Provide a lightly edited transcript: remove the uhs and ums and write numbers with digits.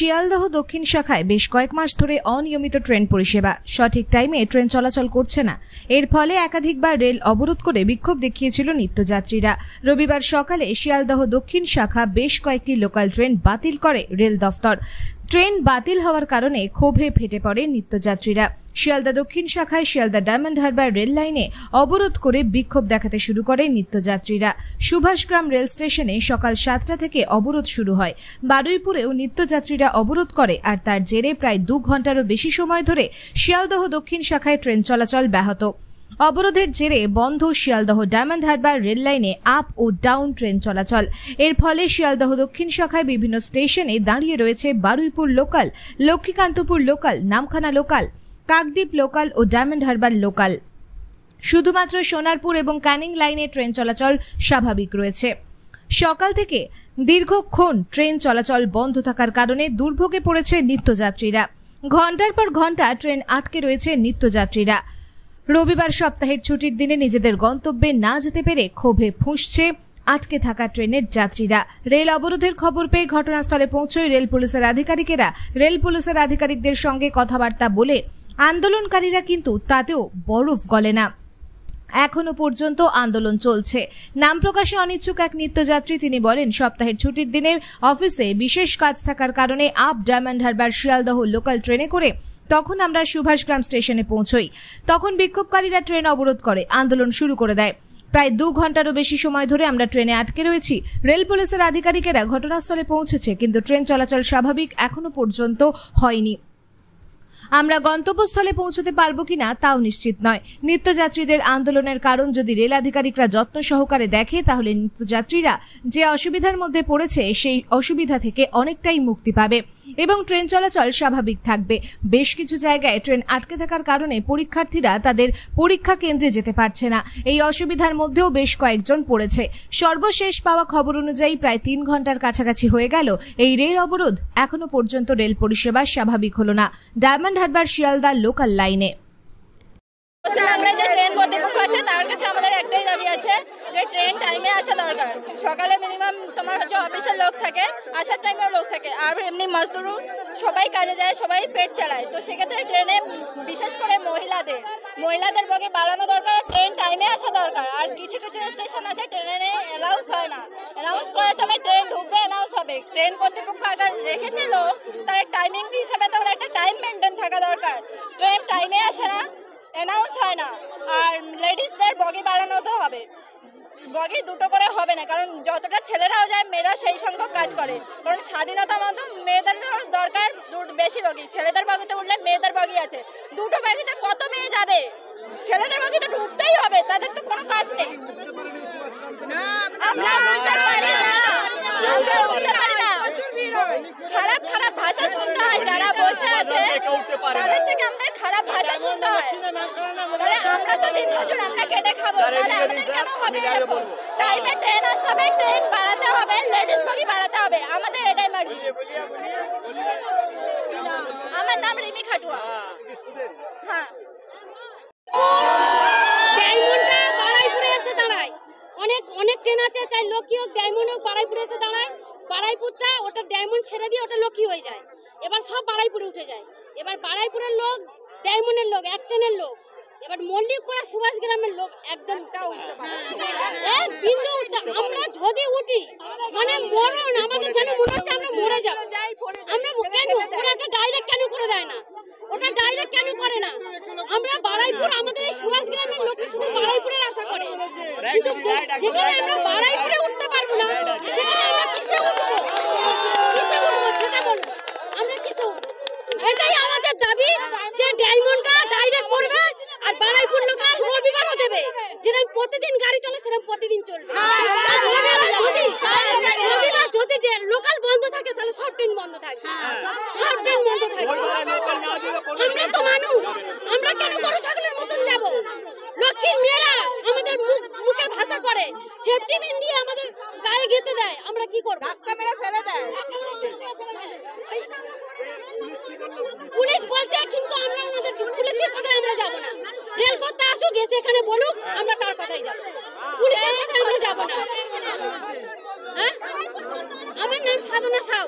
শিয়ালদহ দক্ষিণ শাখায় বেশ কয়েক মাস ধরে অনিয়মিত ট্রেন পরিষেবা, সঠিক টাইমে ট্রেন চলাচল করছে না। এর ফলে একাধিকবার রেল অবরোধ করে বিক্ষোভ দেখিয়েছিল নিত্যযাত্রীরা। রবিবার সকালে শিয়ালদহ দক্ষিণ শাখা বেশ কয়েকটি লোকাল ট্রেন বাতিল করে রেল দফতর। ট্রেন বাতিল হওয়ার কারণে ক্ষোভে ফেটে পড়ে নিত্যযাত্রীরা। শিয়ালদা দক্ষিণ শাখায় শিয়ালদা ডায়মন্ড হারবার রেল লাইনে অবরোধ করে বিক্ষোভ দেখাতে শুরু করে নিত্যযাত্রীরা। সুভাষগ্রাম রেল স্টেশনে সকাল 7টা থেকে অবরোধ শুরু হয়। বারুইপুরেও নিত্যযাত্রীরা অবরোধ করে, আর তার জেরে প্রায় 2 ঘন্টারও বেশি সময় ধরে শিয়ালদহ দক্ষিণ শাখায় ট্রেন চলাচল ব্যাহত। অবরোধের জেরে বন্ধ শিয়ালদহ ডায়মন্ড হারবার রেল লাইনে আপ ও ডাউন ট্রেন চলাচল। এর ফলে শিয়ালদহ দক্ষিণ শাখায় বিভিন্ন স্টেশনে দাঁড়িয়ে রয়েছে Baruipur local, Lakshmikantapur local, Namkhana local, Kakdwip local ও ডায়মন্ড হারবার লোকাল। শুধুমাত্র সোনারপুর এবং ক্যানিং লাইনে ট্রেন চলাচল স্বাভাবিক রয়েছে। সকাল থেকে দীর্ঘক্ষণ ট্রেন চলাচল বন্ধ থাকার কারণে দুর্ভোগে পড়েছে নিত্যযাত্রীরা। ঘন্টার পর ঘন্টা ট্রেন আটকে রয়েছে নিত্যযাত্রীরা। রবিবার সপ্তাহের ছুটির দিনে নিজেদের গন্তব্যে না যেতে পেরে ক্ষোভে ফুঁসছে আটকে থাকা ট্রেনের যাত্রীরা। রেল অবরোধের খবর পেয়ে ঘটনাস্থলে পৌঁছয় রেল পুলিশের আধিকারিকেরা। রেল পুলিশের আধিকারিকদের সঙ্গে কথাবার্তা বলে আন্দোলনকারীরা কিন্তু তাতেও বরফ গলে না। এখনো পর্যন্ত আন্দোলন চলছে। নাম প্রকাশে অনিচ্ছুক এক নিত্যযাত্রী তিনি বলেন, সপ্তাহের ছুটির দিনে অফিসে বিশেষ কাজ থাকার কারণে up diamond Harbour Sealdah local ট্রেনে করে তখন আমরা সুভাষগ্রাম স্টেশনে পৌঁছই। তখন বিক্ষোভকারীরা ট্রেন অবরোধ করে আন্দোলন শুরু করে দেয়। প্রায় 2 ঘন্টারও বেশি সময় ধরে আমরা ট্রেনে আটকে রয়েছি। রেল পুলিশের আধিকারিকেরা ঘটনাস্থলে পৌঁছেছে, কিন্তু ট্রেন চলাচল স্বাভাবিক এখনো পর্যন্ত হয়নি। আমরা গন্তব্যস্থলে পৌঁছতে পারবো কিনা তাও নিশ্চিত নয়। নিত্যযাত্রীদের আন্দোলনের কারণ যদি রেল আধিকারিকরা যত্ন সহকারে দেখে, তাহলে নিত্যযাত্রীরা যে অসুবিধার মধ্যে পড়েছে সেই অসুবিধা থেকে অনেকটাই মুক্তি পাবে এবং ট্রেন চলাচল স্বাভাবিক থাকবে। বেশ কিছু জায়গায় ট্রেন আটকে থাকার কারণে পরীক্ষার্থীরা তাদের পরীক্ষা কেন্দ্রে যেতে পারছে না। এই অসুবিধার মধ্যেও বেশ কয়েকজন পড়েছে। সর্বশেষ পাওয়া খবর অনুযায়ী প্রায় 3 ঘন্টার কাছাকাছি হয়ে গেল এই রেল অবরোধ। এখনো পর্যন্ত রেল পরিষেবা স্বাভাবিক হলো না ডায়মন্ড হারবার শিয়ালদা লোকাল লাইনে। ট্রেন কর্তৃপক্ষ আছে, তার কাছে আমাদের একটাই দাবি আছে যে ট্রেন টাইমে আসা দরকার। সকালে মিনিমাম তোমার হচ্ছে অফিসের লোক থাকে, আসার টাইমেও লোক থাকে, আর এমনি মজদুরও সবাই কাজে যায়, সবাই পেট চালায়। তো সেক্ষেত্রে ট্রেনে বিশেষ করে মহিলাদের বগি বাড়ানো দরকার, ট্রেন টাইমে আসা দরকার। আর কিছু কিছু স্টেশন আছে ট্রেনে অ্যানাউন্স হয় না, অ্যানাউন্স করার টাইমে ট্রেন ঢুকবে, অ্যানাউন্স হবে। ট্রেন কর্তৃপক্ষ আগে রেখেছিল, তার টাইমিং হিসাবে তো একটা টাইম মেনটেন থাকা দরকার। ট্রেন টাইমে আসে না, অ্যানাউন্স হয় না। আর লেডিসদের বগি বাড়ানো তো হবে, বগি 2টো করে হবে না, কারণ যতটা ছেলেরাও যায় মেয়েরা সেই সংখ্যক কাজ করে। কারণ স্বাধীনতা মতো মেয়েদের দরকার বেশি বগি। ছেলেদের বগিতে উঠলে মেয়েদের বগি আছে, 2টো বগিতে কত মেয়ে যাবে? ছেলেদের বগিতে ঢুকতেই হবে, তাদের তো কোনো কাজ নেই। আমরা উঠতে পারি না, আমরা উঠতে পারি না। খারাপ খারাপ ভাষা শুনতে হয়, যারা বসে আছে তাদের থেকে আমাদের খারাপ ভাষা শুনতে হয়। তাহলে আমরা তো দিন মজুর, আমরা কেটে খাবো, তাহলে আমাদের কেন হবে এরকম? টাইমে ট্রেন আসতে হবে, ট্রেন বাড়াতে হবে, লেডিস বগি বাড়াতে হবে, আমাদের এটাই মার্জি। আমার নাম রিমি খাটুয়া। হ্যাঁ, ডায়মন্ডটা বারাইপুরে এসে দাঁড়ায়। অনেক ট্রেন আছে, চাই লক্ষ্মী হোক ডায়মন্ড হোক, বারাইপুরে এসে দাঁড়ায়। বারাইপুরটা ওটা ডায়মন্ড ছেড়ে দিয়ে ওটা লক্ষ্মী হয়ে যায়, এবার সব বারাইপুরে উঠে যায়। এবার বারাইপুরের লোক, ডায়মন্ডের লোক, এক ট্রেনের লোক, এবার মল্লিকপাড়া সুভাষ গ্রামের লোক একদম বিন্দু উঠতে। আমরা যদি উঠি মানে মরণ, আমাদের যেন মনে হচ্ছে আমরা মরে যাবো। আমরা কেন ওরা একটা ডাইরেক্ট কেন করে দেয় না? ওটা ডাইরেক্ট কেন করে না? আমরা বারাইপুর, আমাদের এই সুভাষ গ্রামের লোক শুধু বারাইপুরের আশা করে, কিন্তু যেখানে আমরা বারাইপুরে উঠতে পারবো না, সেখানে আমরা কিসে উঠবো? কিসে উঠবো সেটা বলবো, আমরা কিসে উঠবো? এটাই আমাদের দাবি যে ডায়মন্ডটা ডাইরেক্ট করবে, আর বারাইপুর লোকাল রবিবারও দেবে। যেরকম প্রতিদিন গাড়ি চলে সেরকম প্রতিদিন চলবে। রবিবার যদি লোকাল বন্ধ থাকে তাহলে সব ট্রেন বন্ধ থাকবে, সব ট্রেন বন্ধ থাকবে। আমরা তো মানুষ, আমরা কেন গরু ছাগলের মতন যাব? লক্ষ্মীর মেয়েরা আমাদের মুখের ভাষা করে, সেফটি পিন দিয়ে আমাদের গায়ে গেঁথে দেয়, আমরা কি করবো? ধাক্কা মেরে ফেলে দেয় পুলিশ বলছে, কিন্তু আমরা আমাদের পুলিশের কথায় আমরা যাব না। রেল করতে আসুক, এসে এখানে বলুক, আমরা তার কথাই যাব, পুলিশের কথায় আমরা যাব না। হ্যাঁ, আমার নাম সাধনা সাউ।